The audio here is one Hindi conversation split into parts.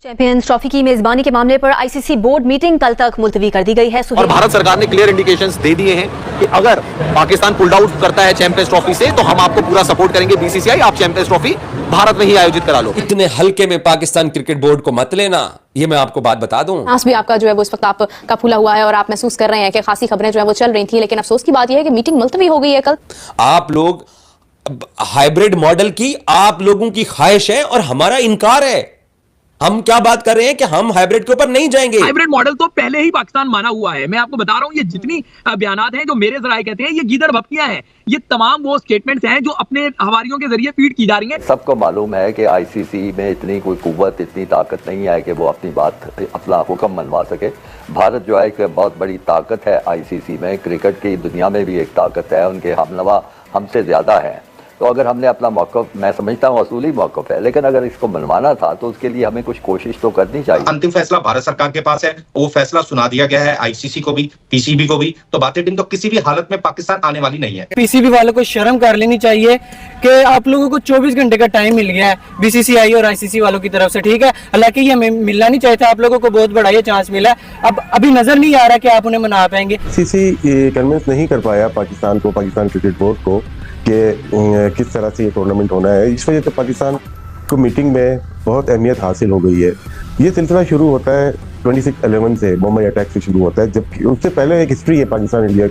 चैंपियंस ट्रॉफी की मेजबानी के मामले पर आईसीसी बोर्ड मीटिंग कल तक मुलतवी कर दी गई है। और भारत सरकार ने क्लियर इंडिकेशंस दे दिए हैं कि अगर पाकिस्तान पुल्ड आउट करता है चैंपियंस ट्रॉफी से तो हम आपको पूरा सपोर्ट करेंगे। बीसीसीआई, आप चैंपियंस ट्रॉफी भारत में ही आयोजित करा लो। इतने हल्के में पाकिस्तान क्रिकेट बोर्ड को मत लेना, ये मैं आपको बात बता दूं। भी आपका जो है वो इस वक्त आपका फूला हुआ है और आप महसूस कर रहे हैं कि खासी खबरें जो है वो चल रही थी, लेकिन अफसोस की बात यह है कि मीटिंग मुलतवी हो गई है कल। आप लोग हाइब्रिड मॉडल की आप लोगों की ख्वाहिश है और हमारा इनकार है। हम क्या बात कर रहे हैं कि हम हाइब्रिड के ऊपर नहीं जाएंगे। हाइब्रिड मॉडल तो पहले ही पाकिस्तान माना हुआ है। मैं आपको बता रहा हूं, ये जितनी बयानात हैं जो मेरे जराए कहते हैं, ये गीदड़ भपकियां हैं। ये तमाम वो स्टेटमेंट्स हैं जो अपने हवारियों के जरिए फीड की जा रही हैं। सबको मालूम है कि आईसीसी में इतनी कोई कुव्वत, इतनी ताकत नहीं है कि वो अपनी बात, अपना हुक्म मनवा सके। भारत जो है एक बहुत बड़ी ताकत है आईसीसी में, क्रिकेट की दुनिया में भी एक ताकत है, उनके हमनवा हमसे ज़्यादा है। तो अगर हमने अपना मौक़िफ़, मैं समझता हूँ असूली मौक़िफ़ है, लेकिन अगर इसको मनवाना था तो उसके लिए हमें कुछ कोशिश तो करनी चाहिए। अंतिम फैसला भारत सरकार के पास है, वो फैसला सुना दिया गया है आईसीसी को भी, पीसीबी को भी। तो भारतीय टीम तो किसी भी हालत में पाकिस्तान आने वाली नहीं है। पीसीबी वालों को शर्म कर लेनी चाहिए कि आप लोगों को 24 घंटे का टाइम मिल गया है बीसीसीआई और आईसीसी वालों की तरफ से, ठीक है। हालांकि ये मिलना नहीं चाहिए था, आप लोगों को बहुत बड़ा ये चांस मिला है। अब अभी नजर नहीं आ रहा कि आप उन्हें मना पाएंगे। आईसीसी कन्विंस नहीं कर पाया पाकिस्तान को, पाकिस्तान क्रिकेट बोर्ड को, कि किस तरह से ये टूर्नामेंट होना है। इस वजह से पाकिस्तान को मीटिंग में बहुत अहमियत हासिल हो गई है। ये सिलसिला शुरू होता है 26/11 से, मुंबई अटैक से शुरू होता है, जबकि उससे पहले एक हिस्ट्री है, पाकिस्तान इंडिया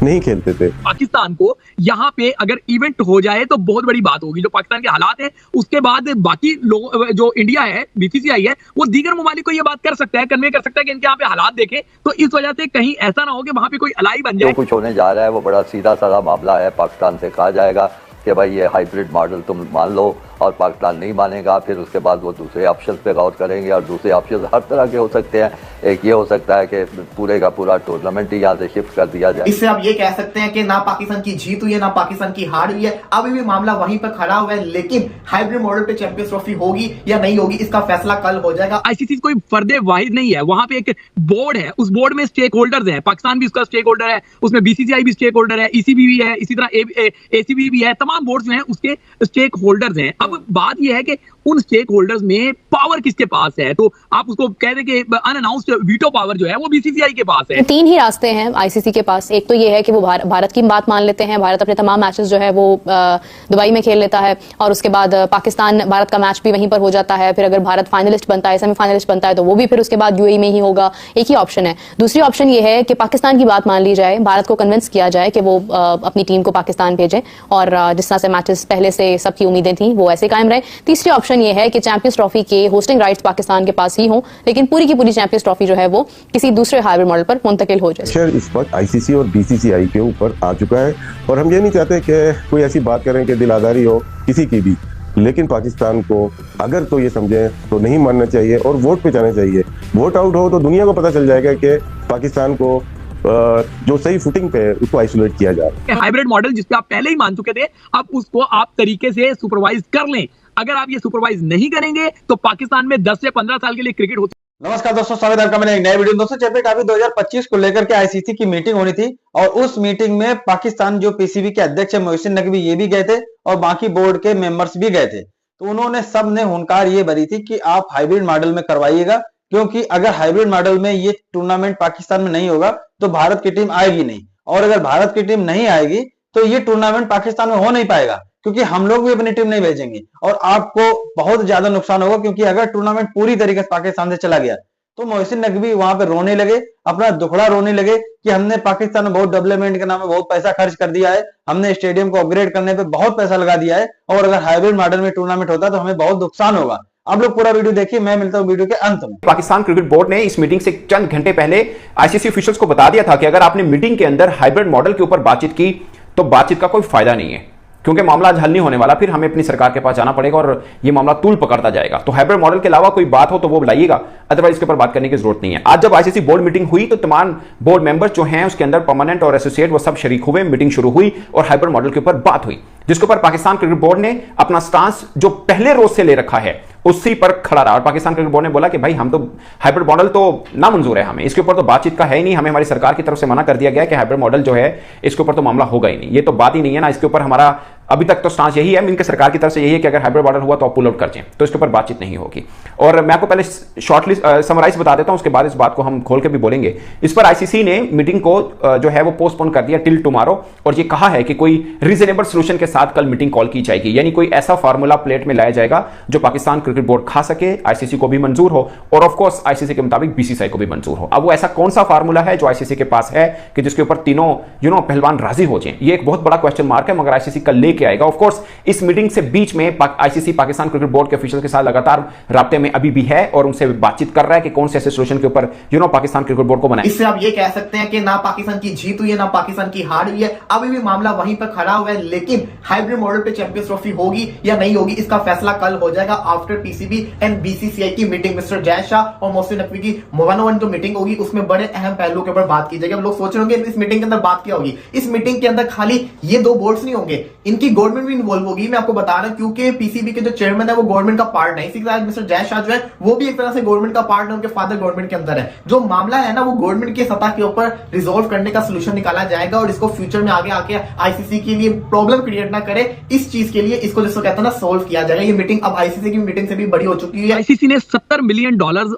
नहीं खेलते थे। पाकिस्तान को यहाँ पे अगर इवेंट हो जाए तो बहुत बड़ी बात होगी। जो पाकिस्तान के हालात है, उसके बाद बाकी लोग, जो इंडिया है, बीसीसीआई है, वो दीगर ममालिक को ये बात कर सकता है, कन्वे कर सकता है कि इनके यहाँ पे हालात देखें। तो इस वजह से कहीं ऐसा ना हो कि वहाँ पे कोई अलाई बन जाए। जो कुछ होने जा रहा है वो बड़ा सीधा साधा मामला है। पाकिस्तान से कहा जाएगा कि भाई ये हाइब्रिड मॉडल तुम मान लो, और पाकिस्तान नहीं मानेगा। फिर उसके बाद वो दूसरे ऑप्शन पे गौर करेंगे, और दूसरे ऑप्शन हर तरह के हो सकते हैं। एक ये हो सकता है कि पूरे का पूरा टूर्नामेंट ही यहाँ से शिफ्ट कर दिया जाए। इससे आप ये कह सकते हैं कि ना पाकिस्तान की जीत हुई है, ना पाकिस्तान की हार हुई है। अभी भी मामला वहीं पर खड़ा हुआ है, लेकिन हाइब्रिड मॉडल पे चैंपियंस ट्रॉफी होगी या नहीं होगी, इसका फैसला कल हो जाएगा। आईसीसी कोई फर्दे वाहिद नहीं है, वहां पे एक बोर्ड है, उस बोर्ड में स्टेक होल्डर्स हैं। पाकिस्तान भी उसका स्टेक होल्डर है, उसमें बीसीसीआई भी स्टेक होल्डर है, ईसीबी भी है, इसी तरह एसीबी भी है। तमाम बोर्ड्स जो हैं उसके स्टेक होल्डर्स हैं। अब बात यह है कि उन स्टेक होल्डर्स में पावर किसके पास है। तो आप उसको कह दें कि अनअनाउंस्ड वीटो पावर जो है वो बीसीसीआई के पास है। तीन ही रास्ते हैं आईसीसी के पास। एक तो ये है कि वो भारत की बात मान लेते हैं, भारत अपने तमाम मैचेस जो है वो दुबई में खेल लेता है, और उसके बाद पाकिस्तान भारत का मैच भी वहीं पर हो जाता है। फिर अगर भारत फाइनलिस्ट बनता है, सेमीफाइनलिस्ट बनता है, तो वो भी फिर उसके बाद यूएई में ही होगा। एक ही ऑप्शन है। दूसरी ऑप्शन ये है कि पाकिस्तान की बात मान ली जाए, भारत को कन्विंस किया जाए कि वो अपनी टीम को पाकिस्तान भेजें, और जिस तरह से मैचेस पहले से सबकी उम्मीदें थी वो ऐसे कायम रहे। तीसरी ऑप्शन ये है कि चैंपियंस ट्रॉफी के होस्टिंग राइट्स पाकिस्तान के पास ही हो, लेकिन पूरी की पूरी चैंपियंस ट्रॉफी जो है वो किसी दूसरे हाइब्रिड मॉडल पर मुंतकिल हो जाए। इस वक्त आईसीसी और बीसीसीआई के ऊपर आ चुका है, और हम ये नहीं चाहते कि कोई ऐसी बात करें कि दिल आजारी हो किसी की भी, लेकिन पाकिस्तान को अगर तो ये समझें तो नहीं मानना चाहिए और वोट पे जाना चाहिए। वोट आउट हो तो दुनिया को पता चल जाएगा कि पाकिस्तान को जो सही फुटिंग पे है उसको आइसोलेट किया जाए। हाइब्रिड मॉडल जिसपे आप पहले ही मान चुके थे, अब उसको आप तरीके से सुपरवाइज कर लें। अगर आप ये सुपरवाइज नहीं करेंगे तो पाकिस्तान में 10 से 15 साल के लिए क्रिकेट होती। नमस्कार दोस्तों, स्वागत है आपका मेरे एक नए वीडियो। दोस्तों, चैंपियन ट्रॉफी 2025 को लेकर के आईसीसी की मीटिंग होनी थी, और उस मीटिंग में पाकिस्तान जो पीसीबी के अध्यक्ष है मोहसिन नकवी, ये भी गए थे, और बाकी बोर्ड के मेंबर्स भी गए थे। तो उन्होंने सब ने हुनकार ये भरी थी कि आप हाइब्रिड मॉडल में करवाइएगा, क्योंकि अगर हाइब्रिड मॉडल में ये टूर्नामेंट पाकिस्तान में नहीं होगा तो भारत की टीम आएगी नहीं, और अगर भारत की टीम नहीं आएगी तो ये टूर्नामेंट पाकिस्तान में हो नहीं पाएगा, क्योंकि हम लोग भी अपनी टीम नहीं भेजेंगे, और आपको बहुत ज्यादा नुकसान होगा। क्योंकि अगर टूर्नामेंट पूरी तरीके से पाकिस्तान से चला गया तो मोहसिन नकवी वहां पे रोने लगे, अपना दुखड़ा रोने लगे कि हमने पाकिस्तान में बहुत डेवलपमेंट के नाम में बहुत पैसा खर्च कर दिया है, हमने स्टेडियम को अपग्रेड करने पे बहुत पैसा लगा दिया है, और अगर हाइब्रिड मॉडल में टूर्नामेंट होता तो हमें बहुत नुकसान होगा। आप लोग पूरा वीडियो देखिए, मैं मिलता हूं वीडियो के अंत में। पाकिस्तान क्रिकेट बोर्ड ने इस मीटिंग से चंद घंटे पहले आईसीसी ऑफिशियल्स को बता दिया था कि अगर आपने मीटिंग के अंदर हाइब्रिड मॉडल के ऊपर बातचीत की तो बातचीत का कोई फायदा नहीं है, क्योंकि मामला आज हल नहीं होने वाला। फिर हमें अपनी सरकार के पास जाना पड़ेगा और ये मामला तूल पकड़ता जाएगा। तो हाइब्रिड मॉडल के अलावा कोई बात हो तो वो बुलाइएगा, अदरवाइज इसके ऊपर बात करने की जरूरत नहीं है। आज जब आईसीसी बोर्ड मीटिंग हुई तो तमाम बोर्ड मेंबर्स जो हैं उसके अंदर परमानेंट और एसोसिएट वो सब शरीक हुए, मीटिंग शुरू हुई और हाइब्रिड मॉडल के ऊपर बात हुई, जिसके ऊपर पाकिस्तान क्रिकेट बोर्ड ने अपना स्टांस जो पहले रोज से ले रखा है उसी पर खड़ा रहा। और पाकिस्तान क्रिकेट बोर्ड ने बोला कि भाई हम तो हाइब्रिड मॉडल तो नामंजूर है, हमें इसके ऊपर तो बातचीत का है ही नहीं, हमें हमारी सरकार की तरफ से मना कर दिया गया कि हाइब्रिड मॉडल जो है इसके ऊपर तो मामला होगा ही नहीं, ये तो बात ही नहीं है ना, इसके ऊपर हमारा अभी तक तो स्टांस यही है, इनके सरकार की तरफ से यही है कि अगर हाइब्रिड मॉडल हुआ तो आप पुल आउट कर जाएं, तो इसके ऊपर बातचीत नहीं होगी। और मैं आपको पहले शॉर्टली समराइज बता देता हूं, उसके बाद इस बात को हम खोल के भी बोलेंगे। इस पर आईसीसी ने मीटिंग को जो है वो पोस्टपोन कर दिया टिल टुमारो, और ये कहा है कि कोई रीजनेबल सोल्यूशन के साथ कल मीटिंग कॉल की जाएगी, यानी कोई ऐसा फार्मूला प्लेट में लाया जाएगा जो पाकिस्तान क्रिकेट बोर्ड खा सके, आईसीसी को भी मंजूर हो और ऑफ कोर्स आईसीसी के मुताबिक बीसीसीआई को भी मंजूर हो। अब वो ऐसा कौन सा फार्मूला है जो आईसीसी के पास है कि जिसके ऊपर तीनों पहलवान राजी हो जाएं, ये एक बहुत बड़ा क्वेश्चन मार्क है, मगर आईसीसी कल लेके आएगा। ऑफ कोर्स इस मीटिंग से बीच में आईसीसी पाकिस्तान क्रिकेट बोर्ड के ऑफिशियल के साथ लगातार राब्ते में अभी भी है और उनसे बातचीत कर रहा है कि कौन से ऐसे सोल्यूशन के ऊपर पाकिस्तान क्रिकेट बोर्ड को बनाए। इससे आप ये कह सकते हैं कि ना पाकिस्तान की जीत हुई है ना पाकिस्तान की हार हुई है, अभी भी मामला वहीं पर खड़ा हुआ है। लेकिन हाइब्रिड मॉडल पे चैंपियंस ट्रॉफी होगी या नहीं होगी, इसका फैसला कल हो जाएगा आफ्टर पीसीबी एंड बीसीसीआई की मीटिंग। मिस्टर जय शाह और मोहसिन नकवी की 1-on-1 जो मीटिंग होगी उसमें बड़े अहम पहलुओं के ऊपर बात की जाएगी। अब लोग सोच रहे होंगे इस मीटिंग के अंदर बात क्या होगी। इस मीटिंग के अंदर खाली ये दो बोर्ड्स नहीं होंगे, इनकी गवर्नमेंट भी इन्वॉल्व होगी। मैं आपको बता रहा हूं क्योंकि पीसीबी के जो चेयरमैन है वो गवर्नमेंट का पार्ट है, इसी के साथ मिस्टर जय शाह जो है वो भी एक तरह से गवर्नमेंट का पार्ट है, उनके फादर गवर्नमेंट के अंदर है। जो मामला है ना वो गवर्नमेंट की सतह के ऊपर रिजोल्व करने का सोल्यूशन निकाला जाएगा और इसको फ्यूचर में आगे आके आईसीसी के लिए प्रॉब्लम क्रिएट ना करे, इस चीज के लिए इसको जिसको कहते हैं ना सोल्व किया जाएगा। ये मीटिंग अब आईसीसी की मीटिंग से भी बड़ी हो चुकी है। आईसीसी ने $70 मिलियन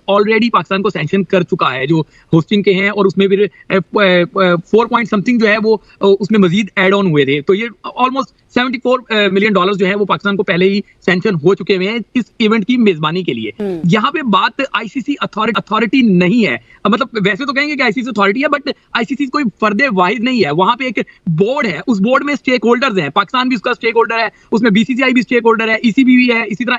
ऑलरेडी पाकिस्तान को सैंक्शन कर चुका है जो होस्टिंग के हैं, और उसमें फिर 4 पॉइंट समथिंग जो है वो उसमें मजीद एड ऑन हुए थे, तो ये ऑलमोस्ट $74 मिलियन जो है वो पाकिस्तान को पहले ही सैंक्शन हो चुके हुए हैं इस इवेंट की मेजबानी के लिए। यहाँ पे बात आईसीसी अथॉरिटी नहीं है, मतलब वैसे तो कहेंगे कि आईसीसी अथॉरिटी है, बट आईसीसी कोई फर्दे वाहिद नहीं है। वहां पे एक बोर्ड है, उस बोर्ड में स्टेक होल्डर्स हैं, पाकिस्तान भी उसका स्टेक होल्डर है, उसमें बीसीसीआई भी स्टेक होल्डर है, ईसीबी भी है, इसी तरह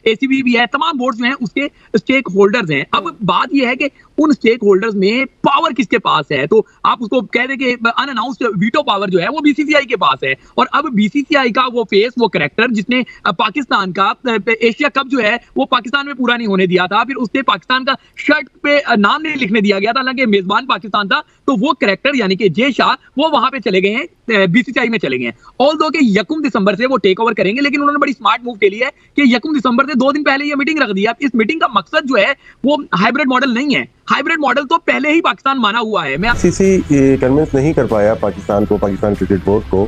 एसीबी भी है, तमाम बोर्ड जो हैं उसके स्टेक होल्डर्स हैं। अब बात यह है कि उन स्टेक होल्डर्स में पावर किसके पास है, तो आप उसको कह दे कि अनअनाउंस्ड वीटो पावर जो है वो बीसीसीआई के पास है। और अब बीसीसीआई का वो फेस, वो कैरेक्टर जिसने पाकिस्तान का एशिया कप जो है वो पाकिस्तान में पूरा नहीं होने दिया था, फिर उससे पाकिस्तान का शर्ट पे नाम नहीं लिखने दिया गया था, हालांकि मेजबान पाकिस्तान था, तो वो कैरेक्टर यानी कि जय शाह वो वहां पे चले गए हैं, बीसीसीआई में चले गए हैं। ऑल्दो कि 1 दिसंबर से वो टेक ओवर करेंगे, लेकिन उन्होंने बड़ी स्मार्ट मूव के लिए है कि 1 दिसंबर से 2 दिन पहले ये मीटिंग रख दी है। इस मीटिंग का मकसद जो है वो हाइब्रिड मॉडल नहीं है, हाइब्रिड मॉडल तो पहले ही पाकिस्तान माना हुआ है। मैं आईसीसी कन्विंस नहीं कर पाया पाकिस्तान क्रिकेट बोर्ड को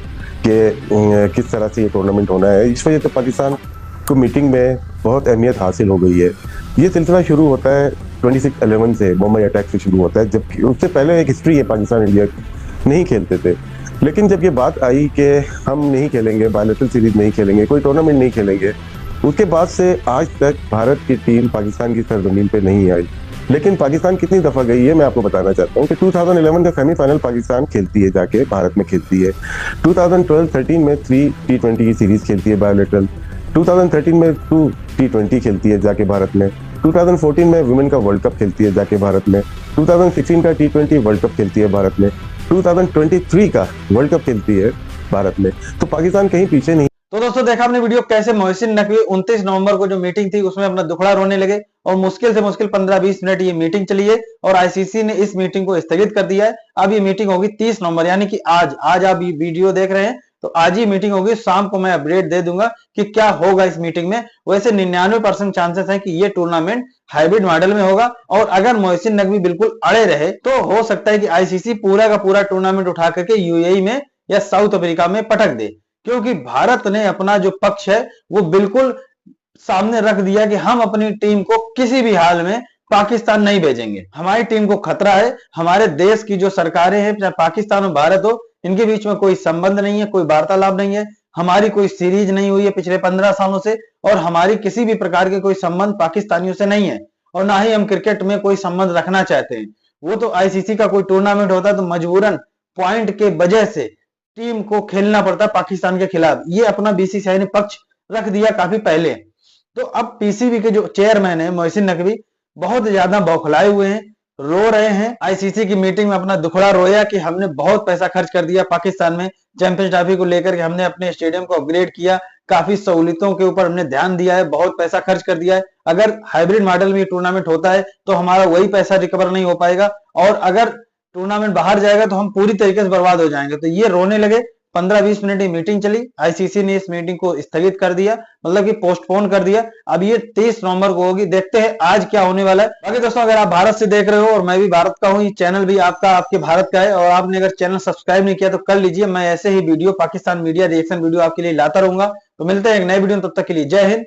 कि किस तरह से ये टूर्नामेंट होना है। इस वजह से पाकिस्तान को मीटिंग में बहुत अहमियत हासिल हो गई है। ये सिलसिला शुरू होता है 26/11 से, मुंबई अटैक से शुरू होता है, जबकि उससे पहले एक हिस्ट्री है, पाकिस्तान इंडिया नहीं खेलते थे। लेकिन जब ये बात आई कि हम नहीं खेलेंगे, बायलैटरल सीरीज नहीं खेलेंगे, कोई टूर्नामेंट नहीं खेलेंगे, उसके बाद से आज तक भारत की टीम पाकिस्तान की सरजमीन पे नहीं आई। लेकिन पाकिस्तान कितनी दफा गई है मैं आपको बताना चाहता हूँ कि 2011 का सेमीफाइनल पाकिस्तान खेलती है, जाके भारत में खेलती है। 2012-13 में 3 T20 की सीरीज खेलती है बायोलेटरल, 2013 में 2 T20 खेलती है जाके भारत में, 2014 में वुमेन का वर्ल्ड कप खेलती है जाके भारत में, 2016 का T20 वर्ल्ड कप खेलती है भारत में, 2023 का वर्ल्ड कप खेलती है भारत में। तो पाकिस्तान कहीं पीछे नहीं। तो दोस्तों देखा आपने वीडियो कैसे मोहसिन नकवी 29 नवंबर को जो मीटिंग थी उसमें अपना दुखड़ा रोने लगे और मुश्किल से मुश्किल 15-20 मिनट ये मीटिंग चली है और आईसीसी ने इस मीटिंग को स्थगित कर दिया है। अब ये मीटिंग होगी 30 नवंबर यानी कि आज आप ये वीडियो देख रहे हैं तो आज ही मीटिंग होगी। शाम को मैं अपडेट दे दूंगा कि क्या होगा इस मीटिंग में। वैसे 99% चांसेस है कि ये टूर्नामेंट हाइब्रिड मॉडल में होगा और अगर मोहसिन नकवी बिल्कुल अड़े रहे तो हो सकता है कि आईसीसी पूरा का पूरा टूर्नामेंट उठा करके यूएई में या साउथ अफ्रीका में पटक दे, क्योंकि भारत ने अपना जो पक्ष है वो बिल्कुल सामने रख दिया कि हम अपनी टीम को किसी भी हाल में पाकिस्तान नहीं भेजेंगे। हमारी टीम को खतरा है, हमारे देश की जो सरकारें हैं चाहे पाकिस्तान और भारत हो, इनके बीच में कोई संबंध नहीं है, कोई वार्तालाप नहीं है, हमारी कोई सीरीज नहीं हुई है पिछले 15 सालों से और हमारी किसी भी प्रकार के कोई संबंध पाकिस्तानियों से नहीं है और ना ही हम क्रिकेट में कोई संबंध रखना चाहते हैं। वो तो आईसीसी का कोई टूर्नामेंट होता तो मजबूरन पॉइंट के वजह से टीम को खेलना पड़ता पाकिस्तान के खिलाफ। ये अपना बीसीसीआई ने पक्ष रख दिया काफी पहले। तो अब पीसीबी के जो चेयरमैन है मोहसिन नकवी बहुत ज्यादा बौखलाए हुए हैं, रो रहे हैं। आईसीसी की मीटिंग में अपना दुखड़ा रोया कि हमने बहुत पैसा खर्च कर दिया पाकिस्तान में चैंपियंस ट्रॉफी को लेकर के, हमने अपने स्टेडियम को अपग्रेड किया, काफी सहूलियतों के ऊपर हमने ध्यान दिया है, बहुत पैसा खर्च कर दिया है। अगर हाइब्रिड मॉडल में टूर्नामेंट होता है तो हमारा वही पैसा रिकवर नहीं हो पाएगा और अगर टूर्नामेंट बाहर जाएगा तो हम पूरी तरीके से बर्बाद हो जाएंगे। तो ये रोने लगे। 15-20 मिनट की मीटिंग चली, आईसीसी ने इस मीटिंग को स्थगित कर दिया, मतलब कि पोस्टपोन कर दिया। अब ये 23 नवंबर को होगी, देखते हैं आज क्या होने वाला है। बाकी दोस्तों अगर आप भारत से देख रहे हो और मैं भी भारत का हूं, ये चैनल भी आपका, आपके भारत का है, और आपने अगर चैनल सब्सक्राइब नहीं किया तो कर लीजिए। मैं ऐसे ही video, Pakistan media reaction video आपके लिए लाता रहूंगा। तो मिलते हैं एक नए वीडियो में, तब तक के लिए जय हिंद,